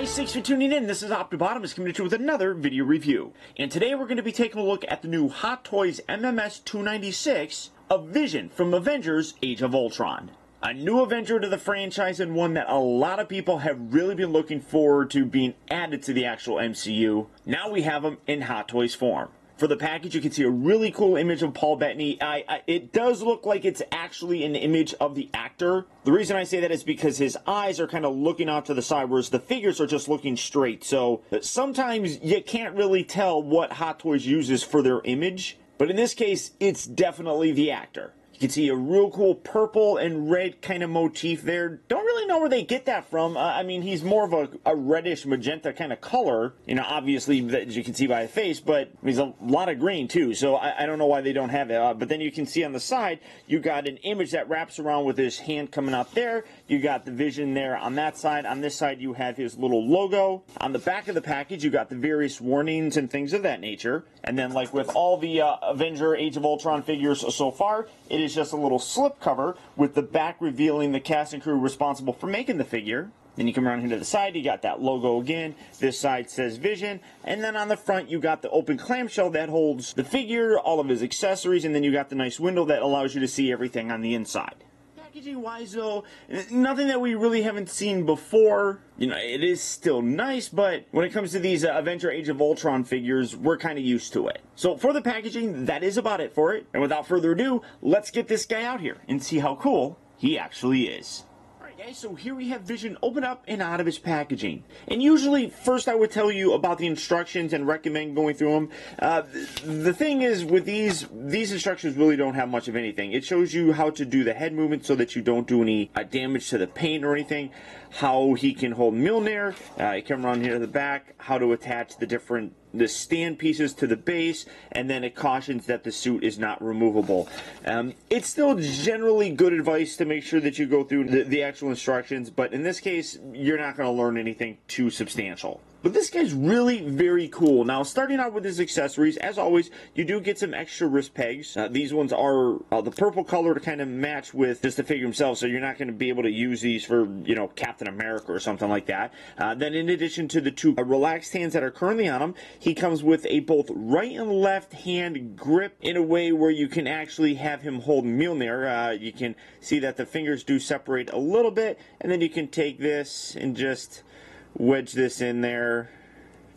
guys, thanks for tuning in. This is Optibotimus coming at you with another video review. And today we're going to be taking a look at the new Hot Toys MMS 296 of Vision from Avengers Age of Ultron. A new Avenger to the franchise and one that a lot of people have really been looking forward to being added to the actual MCU. Now we have him in Hot Toys form. For the package, you can see a really cool image of Paul Bettany. It does look like it's actually an image of the actor. The reason I say that is because his eyes are kind of looking out to the side, whereas the figures are just looking straight. So sometimes you can't really tell what Hot Toys uses for their image. But in this case, it's definitely the actor. You can see a real cool purple and red kind of motif there. Don't really know where they get that from. I mean, he's more of a reddish magenta kind of color, you know, obviously, as you can see by the face, but he's a lot of green too, so I don't know why they don't have it. But then you can see on the side, you got an image that wraps around with his hand coming out there. You got the Vision there on that side. On this side, you have his little logo. On the back of the package, you got the various warnings and things of that nature. And then, like with all the Avenger Age of Ultron figures so far, it is just a little slip cover with the back revealing the cast and crew responsible for making the figure. Then you come around here to the side, you got that logo again. This side says Vision. And then on the front, you got the open clamshell that holds the figure, all of his accessories, and then you got the nice window that allows you to see everything on the inside. Packaging-wise, though, nothing that we really haven't seen before. You know, it is still nice, but when it comes to these Avenger Age of Ultron figures, we're kind of used to it. So for the packaging, that is about it for it. And without further ado, let's get this guy out here and see how cool he actually is. Alright, so here we have Vision open up and out of his packaging. And usually, first I would tell you about the instructions and recommend going through them. The thing is, with these instructions really don't have much of anything. It shows you how to do the head movement so that you don't do any damage to the paint or anything. How he can hold Mjolnir. You come around here to the back. How to attach the stand pieces to the base, and then it cautions that the suit is not removable. It's still generally good advice to make sure that you go through the actual instructions, but in this case, you're not going to learn anything too substantial. But this guy's really very cool. Now, starting out with his accessories, as always, you do get some extra wrist pegs. These ones are the purple color to kind of match with just the figure himself, so you're not going to be able to use these for, you know, Captain America or something like that. Then in addition to the two relaxed hands that are currently on him, he comes with a both right and left hand grip in a way where you can actually have him hold Mjolnir. You can see that the fingers do separate a little bit, and then you can take this and just wedge this in there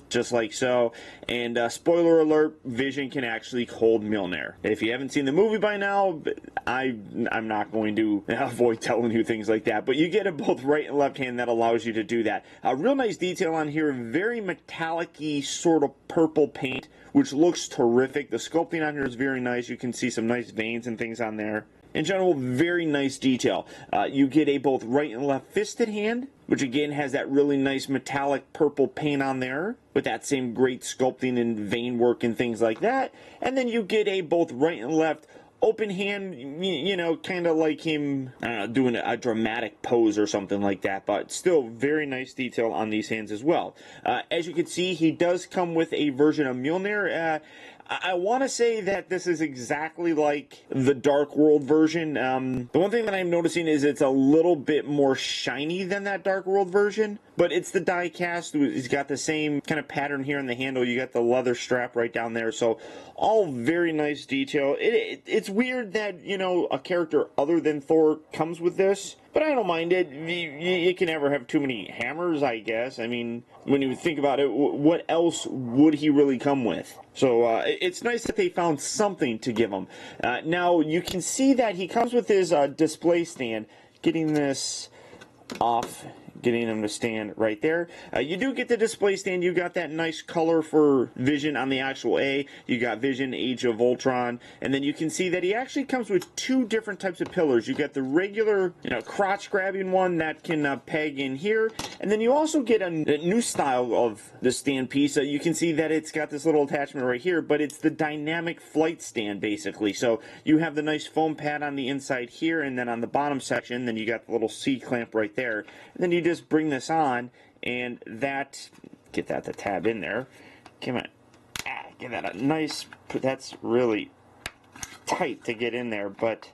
just like so. And spoiler alert, Vision can actually hold Mjolnir. If you haven't seen the movie by now, I'm not going to avoid telling you things like that, but you get a both right and left hand that allows you to do that. A real nice detail on here, very metallic-y sort of purple paint, which looks terrific. The sculpting on here is very nice. You can see some nice veins and things on there. In general, very nice detail. You get a both right and left fisted hand, which again has that really nice metallic purple paint on there, with that same great sculpting and vein work and things like that. And then you get a both right and left open hand, you know, kind of like him, I don't know, doing a dramatic pose or something like that, but still very nice detail on these hands as well. As you can see, he does come with a version of Mjolnir. I want to say that this is exactly like the Dark World version. The one thing that I'm noticing is it's a little bit more shiny than that Dark World version, but it's the die cast. It's got the same kind of pattern here on the handle. You got the leather strap right down there, so all very nice detail. It's weird that, you know, a character other than Thor comes with this, but I don't mind it. You can never have too many hammers, I guess. I mean, when you think about it, what else would he really come with? So it's nice that they found something to give him. Now, you can see that he comes with his display stand. Getting this off, getting him to stand right there. You do get the display stand. You got that nice color for Vision on the actual A. You got Vision Age of Ultron, and then you can see that he actually comes with two different types of pillars. You got the regular, you know, crotch grabbing one that can peg in here, and then you also get a new style of the stand piece. You can see that it's got this little attachment right here, but it's the dynamic flight stand basically. So you have the nice foam pad on the inside here, and then on the bottom section, then you got the little C clamp right there, and then you just bring this on, and that, get that the tab in there, come on, give that a nice, that's really tight to get in there, but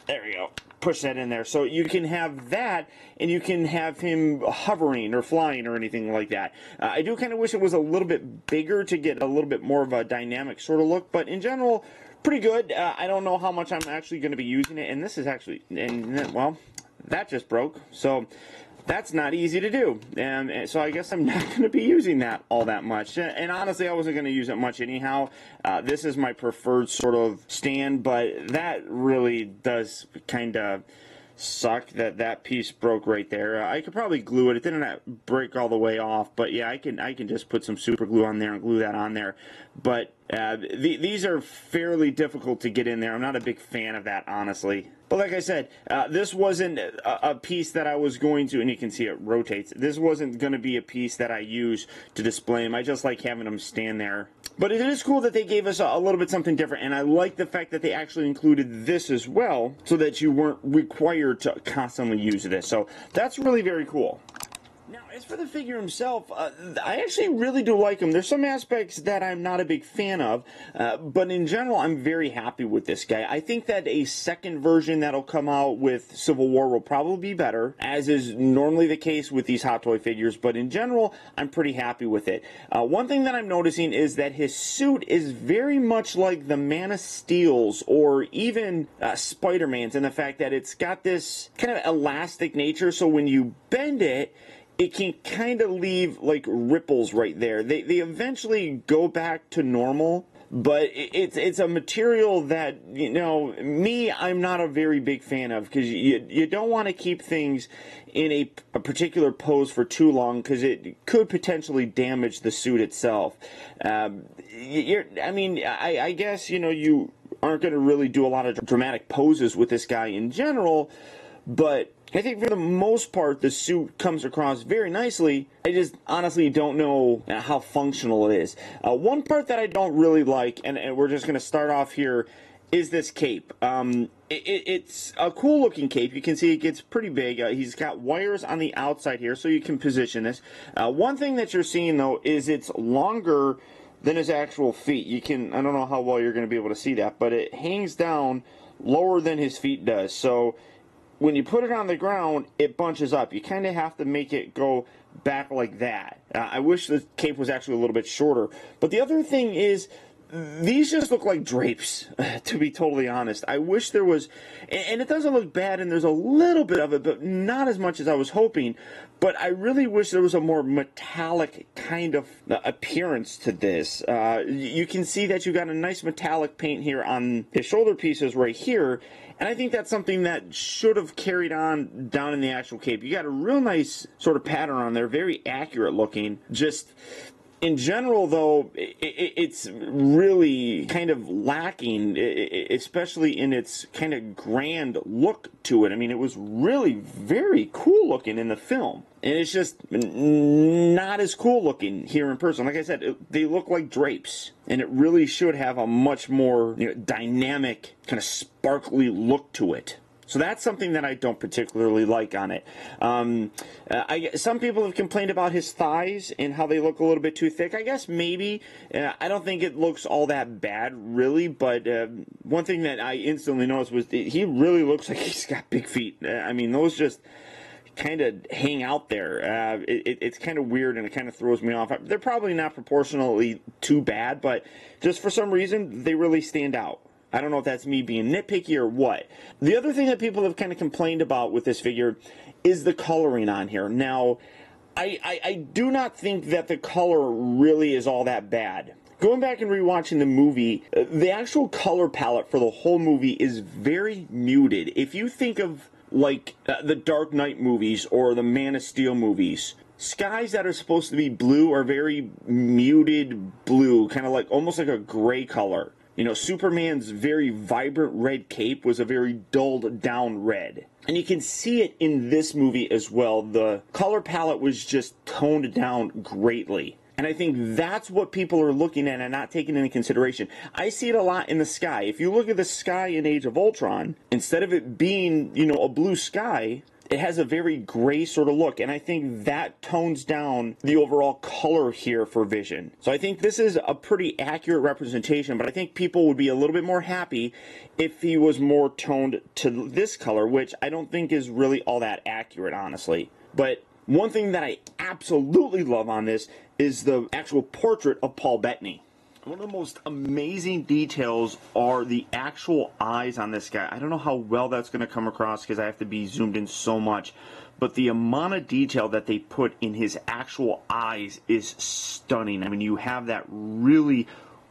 There we go. Push that in there. So you can have that, and you can have him hovering or flying or anything like that. I do kind of wish it was a little bit bigger to get a little bit more of a dynamic sort of look, but in general, pretty good. I don't know how much I'm actually going to be using it, and this is actually, and well, that just broke. So that's not easy to do, and so I guess I'm not going to be using that all that much. And honestly, I wasn't going to use it much anyhow. This is my preferred sort of stand, but that really does kind of suck that that piece broke right there. I could probably glue it. It didn't break all the way off, but yeah, I can just put some super glue on there and glue that on there. But these are fairly difficult to get in there. I'm not a big fan of that, honestly. But like I said, this wasn't a piece that I was going to, and you can see it rotates. This wasn't going to be a piece that I use to display them. I just like having them stand there. But it is cool that they gave us a little bit something different, and I like the fact that they actually included this as well, so that you weren't required to constantly use this. So that's really very cool. Now, as for the figure himself, I actually really do like him. There's some aspects that I'm not a big fan of, but in general, I'm very happy with this guy. I think that a second version that'll come out with Civil War will probably be better, as is normally the case with these Hot Toy figures, but in general, I'm pretty happy with it. One thing that I'm noticing is that his suit is very much like the Man of Steel's or even Spider-Man's, in the fact that it's got this kind of elastic nature, so when you bend it, it can kind of leave like ripples right there. They eventually go back to normal, but it's a material that, you know, I'm not a very big fan of, because you don't want to keep things in a particular pose for too long, because it could potentially damage the suit itself. I guess, you know, you aren't going to really do a lot of dramatic poses with this guy in general, but I think for the most part, the suit comes across very nicely. I just honestly don't know how functional it is. One part that I don't really like, and we're just going to start off here, is this cape. It's a cool looking cape. You can see it gets pretty big. He's got wires on the outside here, so you can position this. One thing that you're seeing, though, is it's longer than his actual feet. I don't know how well you're going to be able to see that, but it hangs down lower than his feet does. So when you put it on the ground, it bunches up. You kind of have to make it go back like that. I wish the cape was actually a little bit shorter. But the other thing is, these just look like drapes, to be totally honest. I wish there was, and it doesn't look bad, and there's a little bit of it, but not as much as I was hoping. But I really wish there was a more metallic kind of appearance to this. You can see that you got a nice metallic paint here on his shoulder pieces right here. And I think that's something that should have carried on down in the actual cape. You got a real nice sort of pattern on there, very accurate looking. Just in general, though, it's really kind of lacking, especially in its kind of grand look to it. I mean, it was really very cool looking in the film, and it's just not as cool looking here in person. Like I said, they look like drapes, and it really should have a much more, you know, dynamic, kind of sparkly look to it. So that's something that I don't particularly like on it. Some people have complained about his thighs and how they look a little bit too thick. I guess maybe. I don't think it looks all that bad, really. But one thing that I instantly noticed was he really looks like he's got big feet. I mean, those just kind of hang out there. It's kind of weird, and it kind of throws me off. They're probably not proportionally too bad, but just for some reason, they really stand out. I don't know if that's me being nitpicky or what. The other thing that people have kind of complained about with this figure is the coloring on here. Now, I do not think that the color really is all that bad. Going back and rewatching the movie, the actual color palette for the whole movie is very muted. If you think of like the Dark Knight movies or the Man of Steel movies, skies that are supposed to be blue are very muted blue, kind of like almost like a gray color. You know, Superman's very vibrant red cape was a very dulled down red. And you can see it in this movie as well. The color palette was just toned down greatly. And I think that's what people are looking at and not taking into consideration. I see it a lot in the sky. If you look at the sky in Age of Ultron, instead of it being, you know, a blue sky, it has a very gray sort of look, and I think that tones down the overall color here for Vision. So I think this is a pretty accurate representation, but I think people would be a little bit more happy if he was more toned to this color, which I don't think is really all that accurate, honestly. But one thing that I absolutely love on this is the actual portrait of Paul Bettany. One of the most amazing details are the actual eyes on this guy. I don't know how well that's going to come across because I have to be zoomed in so much, but the amount of detail that they put in his actual eyes is stunning. I mean, you have that really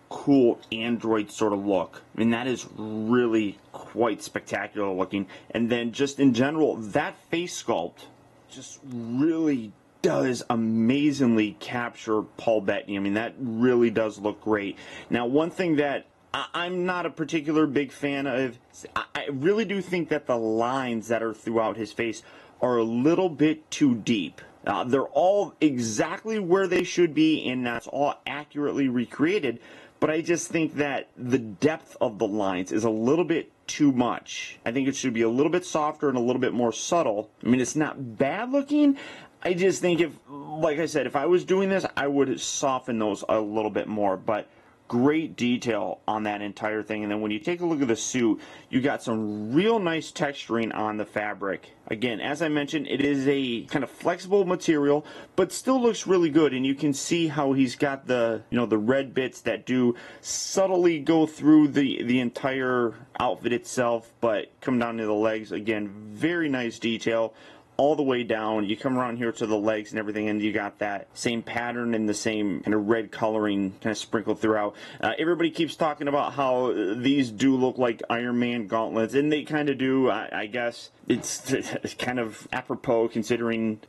cool android sort of look. I mean, that is really quite spectacular looking. And then just in general, that face sculpt just really does amazingly capture Paul Bettany. I mean, that really does look great. Now, one thing that I'm not a particular big fan of, I really do think that the lines that are throughout his face are a little bit too deep. They're all exactly where they should be, and that's all accurately recreated, but I just think that the depth of the lines is a little bit too much. I think it should be a little bit softer and a little bit more subtle. I mean, it's not bad looking. I just think if, like I said, if I was doing this, I would soften those a little bit more. But great detail on that entire thing. And then when you take a look at the suit, you got some real nice texturing on the fabric. Again, as I mentioned, it is a kind of flexible material, but still looks really good. And you can see how he's got the, the red bits that do subtly go through the entire outfit itself, but come down to the legs. Again, very nice detail all the way down. You come around here to the legs and everything, and you got that same pattern and the same kind of red coloring kind of sprinkled throughout. Everybody keeps talking about how these do look like Iron Man gauntlets, and they kind of do. I guess it's kind of apropos considering,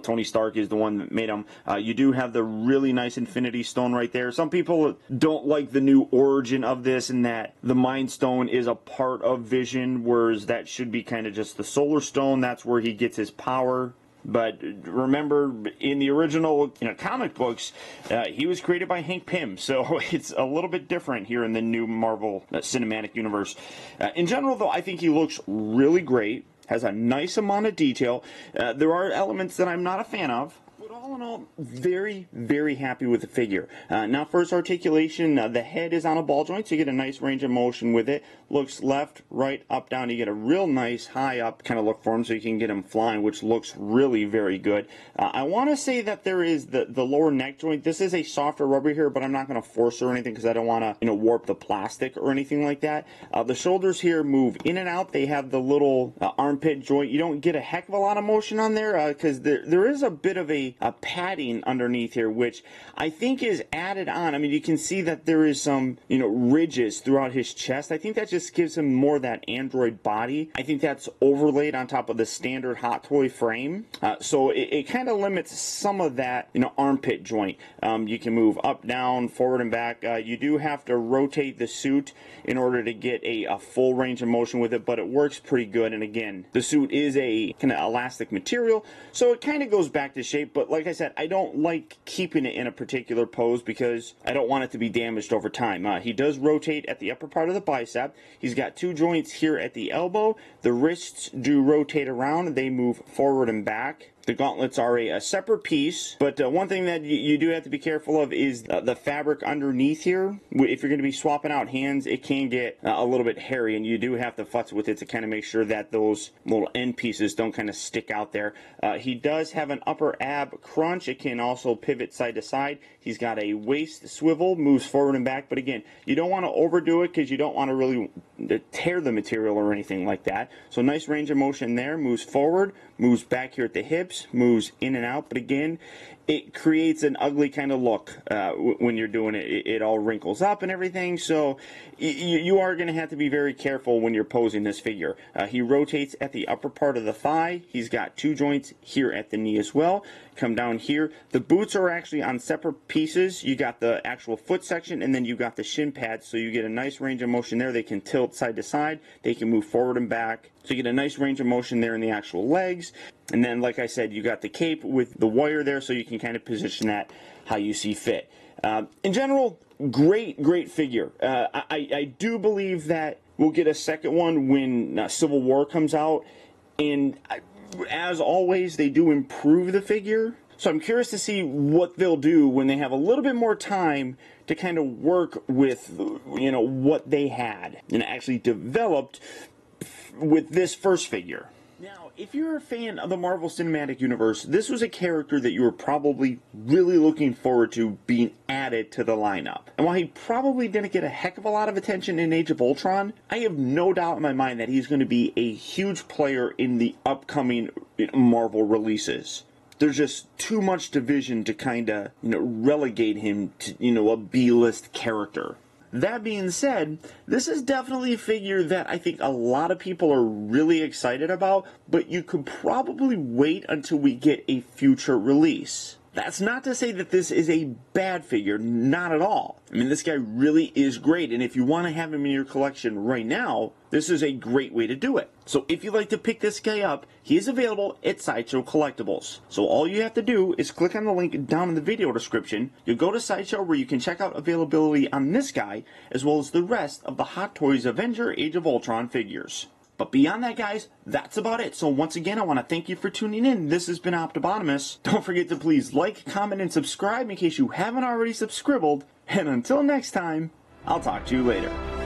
Tony Stark is the one that made them. You do have the really nice Infinity Stone right there. Some people don't like the new origin of this, and that the Mind Stone is a part of Vision, whereas that should be kind of just the Solar Stone. That's where he gets his power. But remember, in the original comic books, he was created by Hank Pym, so it's a little bit different here in the new Marvel Cinematic Universe. In general, though, I think he looks really great, has a nice amount of detail. There are elements that I'm not a fan of, but all in all, very, very happy with the figure. Now, for its articulation, the head is on a ball joint, so you get a nice range of motion with it. Looks left, right, up, down. You get a real nice high up kind of look for him, so you can get him flying, which looks really very good. I want to say that there is the lower neck joint. This is a softer rubber here, but I'm not going to force or anything because I don't want to warp the plastic or anything like that. The shoulders here move in and out. They have the little armpit joint. You don't get a heck of a lot of motion on there because there is a bit of a padding underneath here, which I think is added on. I mean, you can see that there is some ridges throughout his chest. I think that just gives him more of that android body. I think that's overlaid on top of the standard Hot Toy frame, so it kind of limits some of that armpit joint. You can move up, down, forward, and back. You do have to rotate the suit in order to get a full range of motion with it, but it works pretty good. And again, the suit is a kind of elastic material, so it kind of goes back to shape. But like I said, I don't like keeping it in a particular pose because I don't want it to be damaged over time. He does rotate at the upper part of the bicep. He's got two joints here at the elbow. The wrists do rotate around. They move forward and back. The gauntlets are a separate piece, but one thing that you do have to be careful of is the fabric underneath here. If you're going to be swapping out hands, it can get a little bit hairy, and you do have to futz with it to kind of make sure that those little end pieces don't kind of stick out there. He does have an upper ab crunch. It can also pivot side to side. He's got a waist swivel, moves forward and back, but again, you don't want to overdo it because you don't want to really tear the material or anything like that. So nice range of motion there, moves forward, moves back here at the hips, moves in and out, but again, it creates an ugly kind of look when you're doing it. It all wrinkles up and everything, so you are going to have to be very careful when you're posing this figure. He rotates at the upper part of the thigh. He's got two joints here at the knee as well. Come down here. The boots are actually on separate pieces. You got the actual foot section, and then you got the shin pads, so you get a nice range of motion there. They can tilt side to side. They can move forward and back. So you get a nice range of motion there in the actual legs. And then, like I said, you got the cape with the wire there, so you can kind of position that how you see fit. In general, great figure. I do believe that we'll get a second one when Civil War comes out. And as always, they do improve the figure. So I'm curious to see what they'll do when they have a little bit more time to kind of work with, you know, what they had and actually developed with this first figure. Now, if you're a fan of the Marvel Cinematic Universe, this was a character that you were probably really looking forward to being added to the lineup. And while he probably didn't get a heck of a lot of attention in Age of Ultron, I have no doubt in my mind that he's going to be a huge player in the upcoming Marvel releases. There's just too much division to kind of, you know, relegate him to, you know, a B-list character. That being said, this is definitely a figure that I think a lot of people are really excited about, but you could probably wait until we get a future release. That's not to say that this is a bad figure, not at all. I mean, this guy really is great, and if you want to have him in your collection right now, this is a great way to do it. So if you'd like to pick this guy up, he is available at Sideshow Collectibles. So all you have to do is click on the link down in the video description. You'll go to Sideshow where you can check out availability on this guy, as well as the rest of the Hot Toys Avenger Age of Ultron figures. But beyond that, guys, that's about it. So once again, I want to thank you for tuning in. This has been Optibotimus. Don't forget to please like, comment, and subscribe in case you haven't already subscribbled. And until next time, I'll talk to you later.